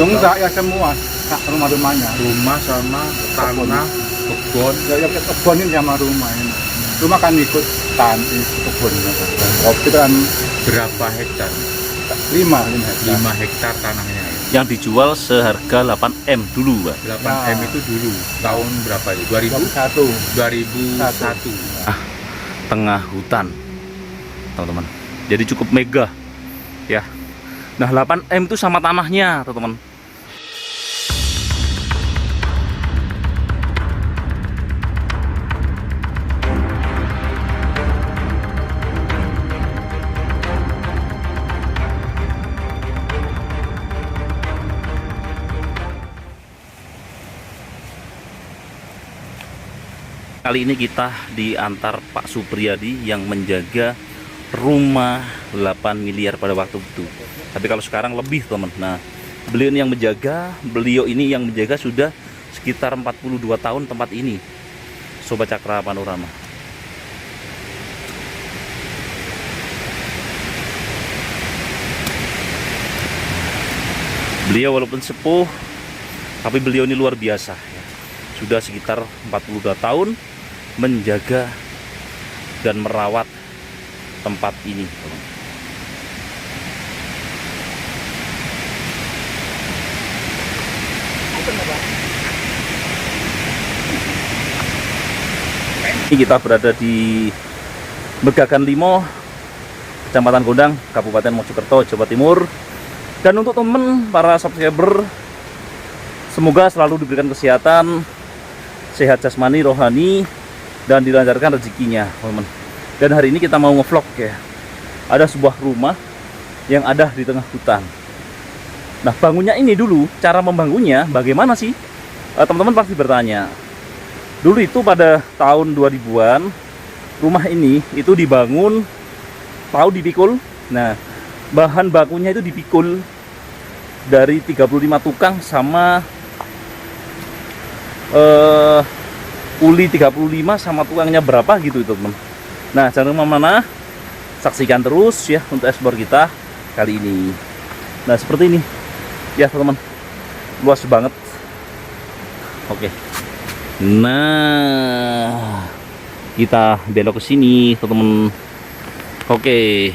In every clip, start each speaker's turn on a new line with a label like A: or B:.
A: Enggak ya semua rumah-rumahnya.
B: Rumah sama tanah, kebun.
A: Ya kebun ini sama rumah ini. Rumah kan ikut kebun. Oh, kita kan
B: Berapa hektar?
A: 5 hektar.
B: 5 hektar tanahnya.
C: Yang dijual seharga 8M dulu, Pak.
B: 8M itu dulu tahun berapa itu?
A: 2001.
B: 2001.
C: Tengah hutan, teman-teman. Jadi cukup mega, ya. Nah, 8M itu sama tanahnya, teman-teman. Kali ini kita diantar Pak Supriyadi yang menjaga rumah 8 miliar pada waktu itu. Tapi kalau sekarang lebih, teman. Nah, beliau ini yang menjaga sudah sekitar 42 tahun tempat ini. Sobat Cakra Panorama. Beliau walaupun sepuh, tapi beliau ini luar biasa, ya. Sudah sekitar 42 tahun menjaga dan merawat tempat ini. Ini kita berada di Megagan Limo, Kecamatan Gondang, Kabupaten Mojokerto, Jawa Timur. Dan untuk teman para subscriber, semoga selalu diberikan kesehatan, sehat jasmani, rohani, dan dilancarkan rezekinya, teman. Dan hari ini kita mau ngevlog, ya. Ada sebuah rumah yang ada di tengah hutan. Nah, bangunnya ini dulu, cara membangunnya bagaimana sih? Teman-teman pasti bertanya. Dulu itu pada tahun 2000-an, rumah ini itu dibangun, tahu dipikul. Nah, bahan bakunya itu dipikul dari 35 tukang sama uli 35 sama tukangnya berapa gitu, teman. Nah, jangan kemana-mana, saksikan terus ya untuk ekspor kita kali ini. Nah, seperti ini ya, teman, luas banget. Oke. Nah, kita belok ke sini, teman. Oke.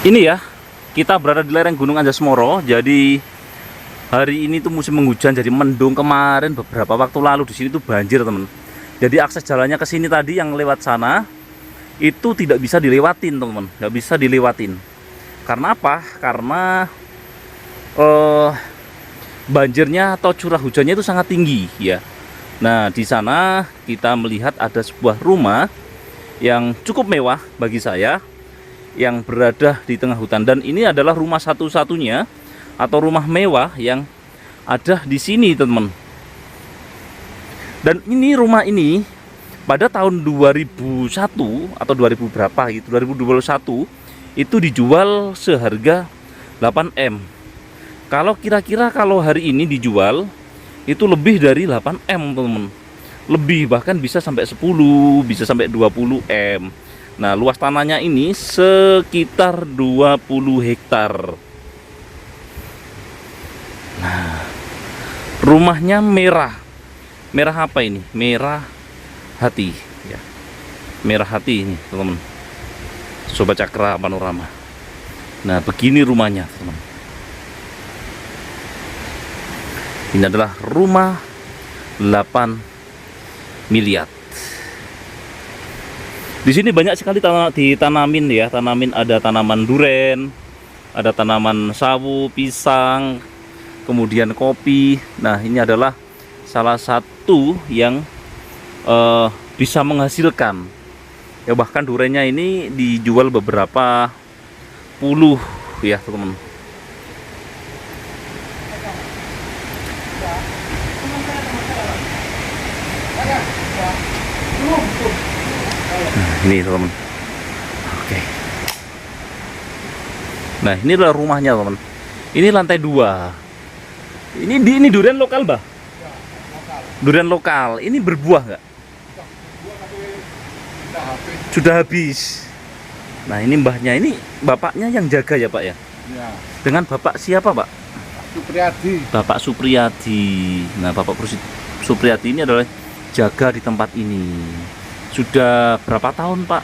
C: Ini ya, kita berada di lereng Gunung Anjas-Moro. Jadi hari ini tuh musim penghujan, jadi mendung. Kemarin beberapa waktu lalu di sini tuh banjir, teman. Jadi akses jalannya ke sini tadi yang lewat sana itu tidak bisa dilewatin, teman. Nggak bisa dilewatin. Karena apa? Karena banjirnya atau curah hujannya itu sangat tinggi, ya. Nah, di sana kita melihat ada sebuah rumah yang cukup mewah bagi saya, yang berada di tengah hutan. Dan ini adalah rumah satu-satunya atau rumah mewah yang ada di sini, teman. Dan ini rumah ini pada tahun 2001 atau 2000 berapa gitu, 2021 itu dijual seharga 8M. Kalau kira-kira kalau hari ini dijual itu lebih dari 8M, teman. Lebih, bahkan bisa sampai 10, bisa sampai 20M. Nah, luas tanahnya ini sekitar 20 hektar. Nah, rumahnya merah. Merah apa ini? Merah hati, ya. Merah hati ini, teman-teman. Sobat Cakra Panorama. Nah, begini rumahnya, teman. Ini adalah rumah 8 miliar. Di sini banyak sekali ditanamin, ya. Ada tanaman duren, ada tanaman sawu, pisang, kemudian kopi. Nah, ini adalah salah satu yang bisa menghasilkan. Ya, bahkan durennya ini dijual beberapa puluh, ya, teman. Nah, ini, teman. Oke. Nah, ini adalah rumahnya, teman. Ini lantai 2. Ini durian lokal, Mbah? Durian lokal. Ini berbuah nggak? Sudah habis. Nah, ini mbahnya, ini bapaknya yang jaga ya, Pak ya?
A: Ya.
C: Dengan bapak siapa, Pak?
A: Supriyadi.
C: Bapak Supriyadi. Nah, Bapak Supriyadi ini adalah jaga di tempat ini. Sudah berapa tahun, Pak?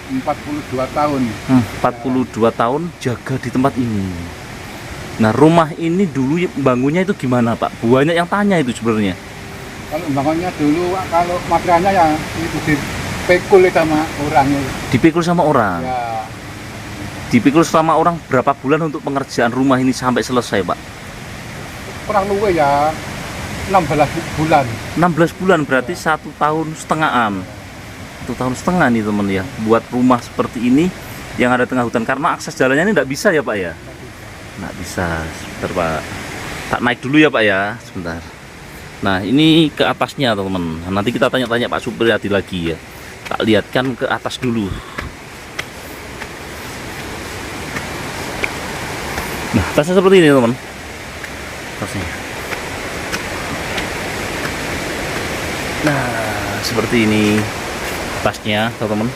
A: 42 tahun.
C: 42 tahun jaga di tempat ini. Nah, rumah ini dulu bangunnya itu gimana, Pak? Banyak yang tanya itu sebenarnya.
A: Kalau bangunnya dulu, kalau materialnya ya itu dipikul sama orangnya.
C: Dipikul sama orang.
A: Ya,
C: Dipikul sama orang berapa bulan untuk pengerjaan rumah ini sampai selesai, Pak?
A: kurang luwe ya 16 bulan.
C: 16 bulan berarti 1,5 tahun. 1,5 tahun nih teman ya, buat rumah seperti ini yang ada tengah hutan, karena akses jalannya ini tidak bisa ya Pak ya. Nggak bisa. Sebentar Pak, tak naik dulu ya Pak ya, sebentar. Nah, ini ke atasnya teman. Nanti kita tanya-tanya Pak Supriyadi lagi ya. Tak lihatkan ke atas dulu. Nah, atasnya seperti ini teman. Atasnya. Nah, seperti ini atasnya teman-teman.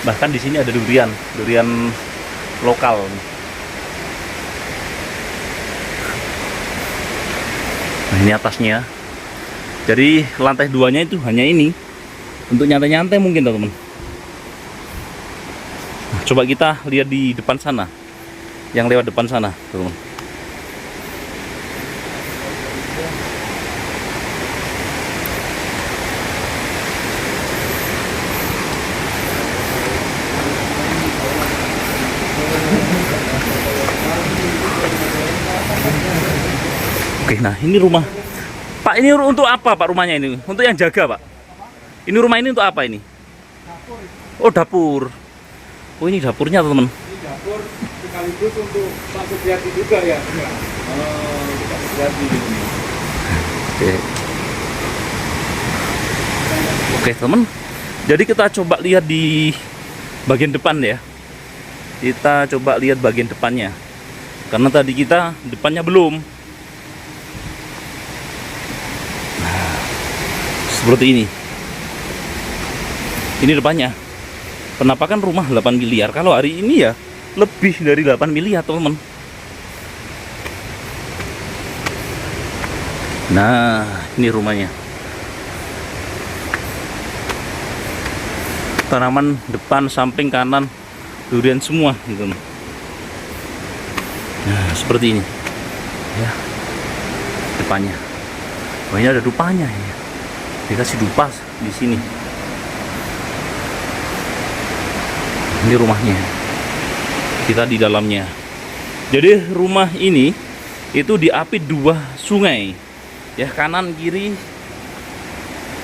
C: Bahkan di sini ada durian lokal. Nah, ini atasnya. Jadi lantai 2-nya itu hanya ini untuk nyantai-nyantai mungkin teman-teman. Nah, coba kita lihat di depan sana, yang lewat depan sana teman-teman. Oke, nah ini rumah Pak, ini untuk apa Pak rumahnya ini? Untuk yang jaga Pak? Ini rumah ini untuk apa ini? Oh, dapur. Oh, ini dapurnya teman-teman.
A: Ini dapur sekaligus untuk Pak Supriyadi juga ya. Oh, Pak Supriyadi ini.
C: Oke. Oke teman. Jadi kita coba lihat di bagian depan ya. Kita coba lihat bagian depannya. Karena tadi kita depannya belum. Nah, seperti ini. Ini depannya. Penampakan rumah 8 miliar. Kalau hari ini ya lebih dari 8 miliar teman-teman. Nah, ini rumahnya. Tanaman depan, samping, kanan, durian semua gitu. Nah, seperti ini. Ya. Depannya. Oh, ini ada dupanya ya. Dikasih dupa di sini. Ini rumahnya. Kita di dalamnya. Jadi rumah ini itu diapit 2 sungai. Ya, kanan kiri.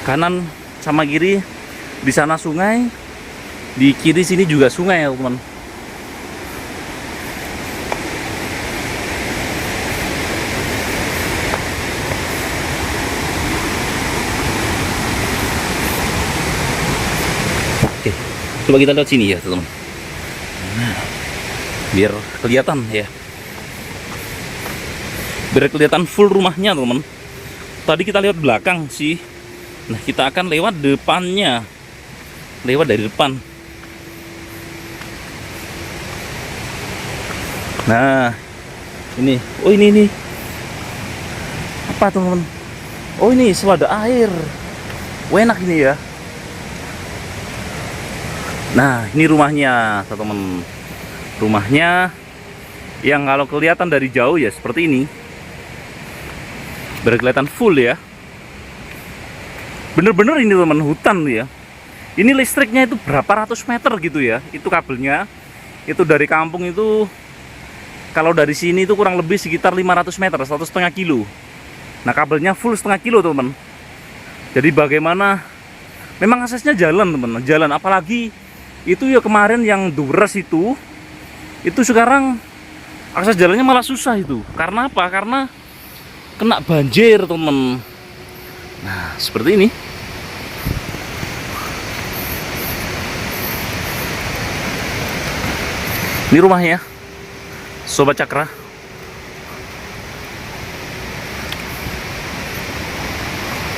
C: Kanan sama kiri. Di sana sungai. Di kiri sini juga sungai ya, teman. Oke, coba kita lihat sini ya, teman. Nah, biar kelihatan ya. Biar kelihatan full rumahnya, teman. Tadi kita lihat belakang sih. Nah, kita akan lewat depannya. Lewat dari depan. Nah, ini. Oh, ini. Apa, teman-teman? Oh, ini selada air. Wah, enak ini ya. Nah, ini rumahnya, teman-teman. Rumahnya yang kalau kelihatan dari jauh ya seperti ini. Berkelihatan full ya. Bener-bener ini teman, hutan ya. Ini listriknya itu berapa ratus meter gitu ya. Itu kabelnya. Itu dari kampung itu, kalau dari sini itu kurang lebih sekitar 500 meter, 1,5 kilo. Nah, kabelnya full 1,5 kilo teman. Jadi bagaimana? Memang aksesnya jalan teman, jalan. Apalagi itu ya kemarin yang Dures itu sekarang akses jalannya malah susah itu. Karena apa? Karena kena banjir teman. Nah, seperti ini. Ini rumahnya, Sobat Cakra.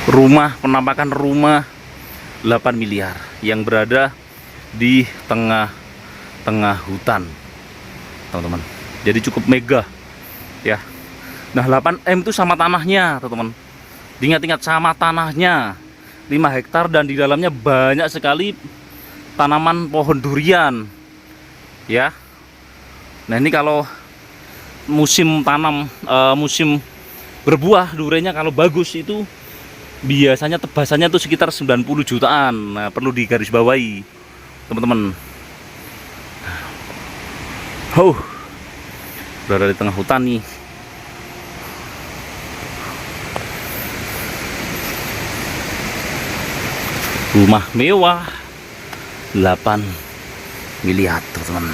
C: penampakan rumah 8 miliar yang berada di tengah hutan, teman-teman. Jadi cukup mega ya. Nah, 8M itu sama tanahnya, teman-teman. Diingat-ingat, sama tanahnya 5 hektar dan di dalamnya banyak sekali tanaman pohon durian ya. Nah, ini kalau musim tanam, musim berbuah duriannya kalau bagus itu biasanya tebasannya tuh sekitar 90 jutaan. Nah, perlu digarisbawahi, teman-teman. Berada di tengah hutan nih. Rumah mewah 8 miliar, teman-teman.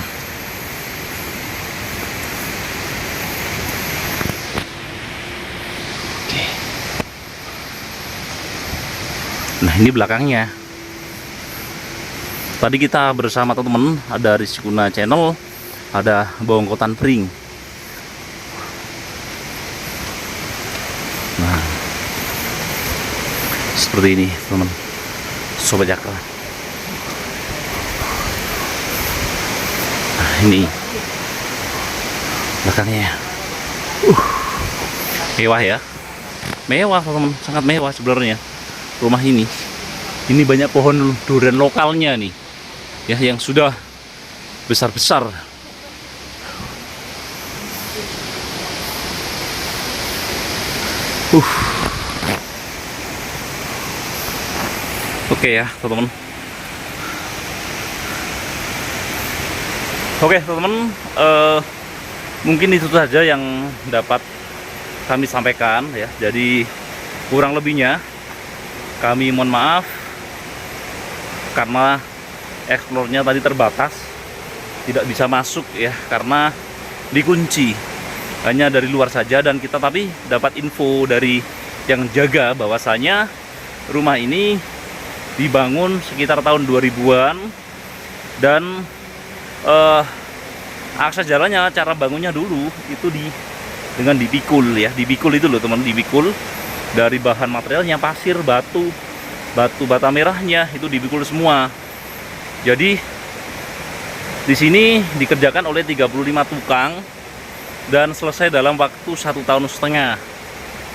C: Oke. Nah, ini belakangnya. Tadi kita bersama teman-teman, ada Rizkuna Channel, ada Bongkotan Pring. Nah, seperti ini, teman-teman. Sobat Cakra. Nah, ini belakangnya. Mewah ya. Mewah, teman-teman, sangat mewah sebenarnya. Rumah ini banyak pohon durian lokalnya nih. Ya, yang sudah besar-besar. Oke ya, teman-teman. Oke, teman-teman, mungkin itu saja yang dapat kami sampaikan ya. Jadi kurang lebihnya kami mohon maaf karena eksplornya tadi terbatas, tidak bisa masuk ya karena dikunci, hanya dari luar saja. Dan kita tapi dapat info dari yang jaga bahwasanya rumah ini dibangun sekitar tahun 2000-an dan akses jalannya, cara bangunnya dulu itu dengan dipikul ya. Dipikul itu loh, teman, dipikul dari bahan materialnya pasir, batu bata merahnya itu dipikul semua. Jadi di sini dikerjakan oleh 35 tukang dan selesai dalam waktu 1,5 tahun.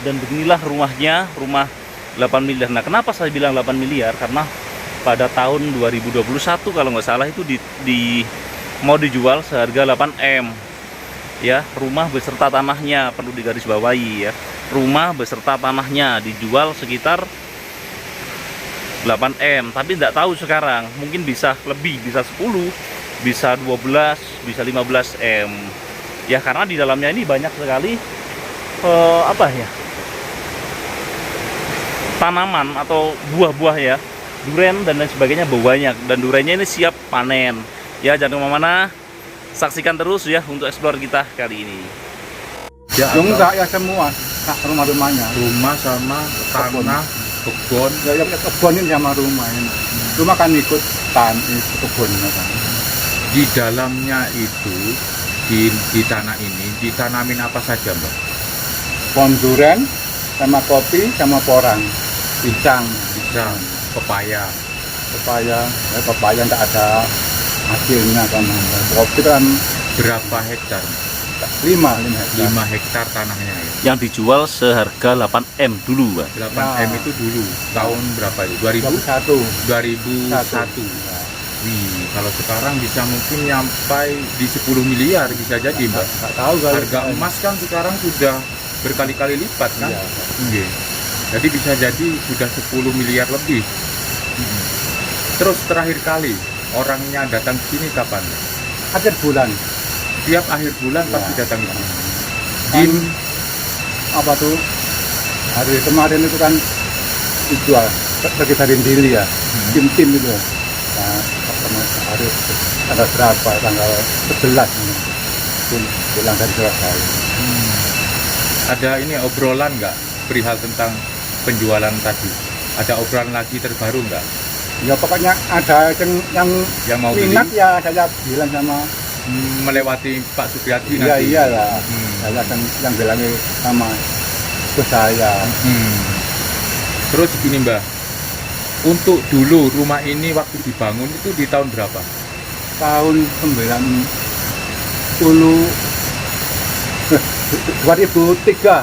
C: Dan beginilah rumahnya, rumah 8 miliar. Nah, kenapa saya bilang 8 miliar? Karena pada tahun 2021 kalau nggak salah itu mau dijual seharga 8M. Ya, rumah beserta tanahnya perlu digarisbawahi ya. Rumah beserta tanahnya dijual sekitar 8M, tapi tidak tahu sekarang. Mungkin bisa lebih, bisa 10, bisa 12, bisa 15M. Ya, karena di dalamnya ini banyak sekali tanaman atau buah-buah ya, durian dan lain sebagainya banyak, dan duriannya ini siap panen ya. Jangan kemana-mana, saksikan terus ya untuk explore kita kali ini.
A: Ya, enggak ya semua rumah-rumahnya.
B: Rumah sama tanah, kebun.
A: Ya kebun ini sama rumah ini. Rumah kan ikut kebun kan.
B: Di dalamnya itu di tanah ini ditanamin apa saja, Mbak?
A: Pohon durian sama kopi sama porang. Pisang,
B: pepaya.
A: Pepaya enggak ada hasilnya kan. Kopi kan
B: Berapa hektar?
A: 5 hektar.
B: 5 hektar tanahnya ya.
C: Yang dijual seharga 8M dulu, Pak.
B: 8M itu dulu tahun berapa itu? 2001. Wih, kalau sekarang bisa mungkin nyampai di 10 miliar bisa jadi, Mbak.
A: Enggak tahu
B: Harga emas kan sekarang sudah berkali-kali lipat kan? Iya. Jadi bisa jadi sudah 10 miliar lebih. Terus terakhir kali orangnya datang ke sini kapan?
A: akhir bulan.
B: Tiap akhir bulan pasti datang ke sini.
A: Kan, apa tuh? Hari kemarin itu kan dijual sekitarin diri ya. Tim-tim itu. Nah, hari tanggal berapa? Tanggal 11 pulang dari Surabaya.
B: Ada ini obrolan nggak perihal tentang penjualan tadi? Ada obrolan lagi terbaru nggak?
A: Ya pokoknya ada yang
B: mau
A: minat
B: beli?
A: ya, saya bilang sama
B: Melewati Pak Supriyadi
A: iya
B: nanti?
A: iyalah. Saya kan yang bilangnya sama ke saya.
B: Terus gini Mbah, untuk dulu rumah ini waktu dibangun itu di tahun berapa?
A: Tahun 2003.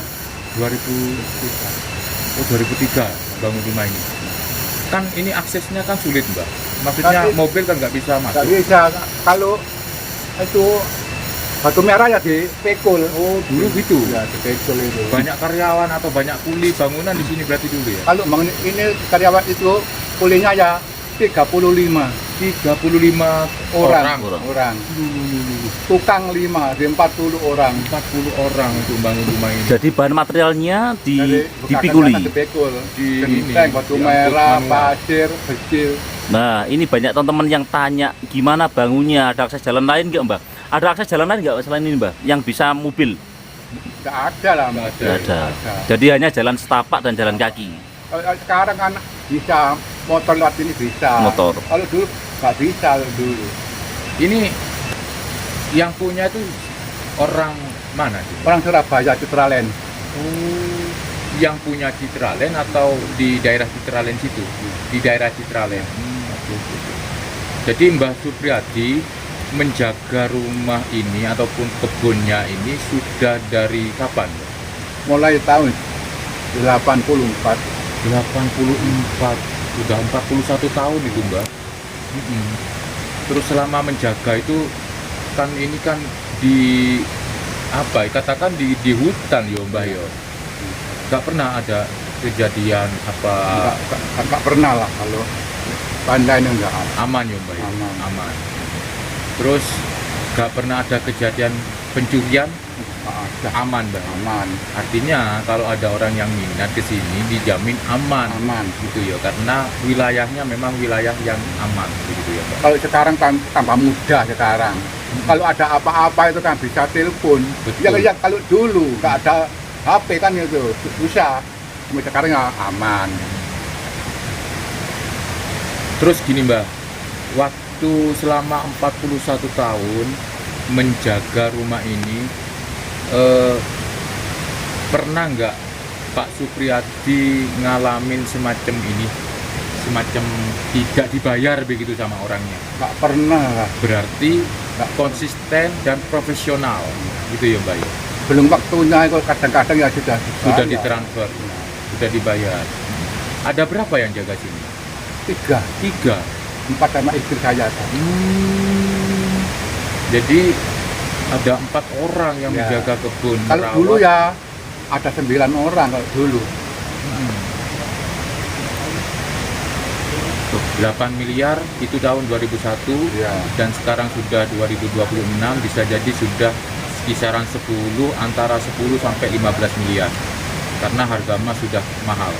B: 2003 bangun rumah ini. Kan ini aksesnya kan sulit Mbah. Maksudnya
A: Tapi-
B: mobil kan nggak bisa
A: Nggak
B: masuk.
A: bisa, kalau itu batu merah ya dipekul.
B: Oh dulu gitu.
A: Ya dipekul itu.
B: Banyak karyawan atau banyak kuli bangunan di sini berarti dulu ya?
A: Kalau bangun ini karyawan itu kulinya ya 35
B: orang.
A: orang. Tukang 5, di 40 orang.
B: 40 orang untuk bangun rumah ini.
C: Jadi bahan materialnya
A: Jadi
C: dipikuli.
A: dipekul.
B: Di ini,
A: Genteng, batu
B: diangkut
A: merah,
B: manual.
A: pasir, kecil.
C: Nah, ini banyak teman-teman yang tanya gimana bangunnya, ada akses jalan lain nggak Mbak? Ada akses jalan lain nggak selain ini Mbak? Yang bisa mobil?
A: Nggak ada lah, Mas.
B: Nggak
C: Nggak ada. Jadi hanya jalan setapak dan jalan kaki.
A: Sekarang kan bisa motor lewat ini bisa.
C: Motor.
A: Kalau dulu nggak bisa dulu.
B: Ini yang punya itu orang mana sih?
A: Orang Surabaya, Citralen.
B: Oh, yang punya Citralen atau di daerah Citralen situ? Di daerah Citralen. Oke. Jadi Mbah Supriyadi menjaga rumah ini ataupun kebunnya ini sudah dari kapan?
A: Mulai tahun 84.
B: 84, sudah 41 tahun itu Mbak. Terus selama menjaga itu kan ini kan di apa ya, katakan di hutan ya Mbak ya. Nggak pernah ada kejadian apa
A: Nggak pernah lah kalau pandai ini nggak ada.
B: aman ya Mbak ya?
A: Aman.
B: Terus nggak pernah ada kejadian pencurian,
A: Nggak ada.
B: aman Mbak.
A: Aman.
B: Artinya kalau ada orang yang minat ke sini dijamin aman.
A: Aman.
B: Gitu ya, karena wilayahnya memang wilayah yang aman begitu ya Pak.
A: Kalau sekarang kan tambah mudah sekarang. Kalau ada apa-apa itu kan bisa telepon.
B: Betul.
A: Ya kalau dulu nggak ada HP kan itu susah. Cuma sekarang ya aman.
B: Terus gini Mbak, waktu selama 41 tahun menjaga rumah ini, pernah nggak Pak Supriyadi ngalamin semacam ini, semacam tidak dibayar begitu sama orangnya?
A: Nggak pernah lah.
B: Berarti konsisten dan profesional gitu ya Mbak ya?
A: Belum waktunya itu kadang-kadang ya sudah
B: Sudah
A: dibayar.
B: ditransfer, sudah dibayar. Ada berapa yang jaga sini?
A: 3,
B: 3.
A: 4 sama istri saya.
B: Jadi ada 4 orang yang
A: Ya.
B: menjaga kebun.
A: Kalau
B: merawat.
A: dulu ya ada 9 orang kalau dulu.
B: 8 miliar itu tahun 2001
A: Ya.
B: dan sekarang sudah 2026, bisa jadi sudah kisaran 10, antara 10 sampai 15 miliar karena harga emas sudah mahal.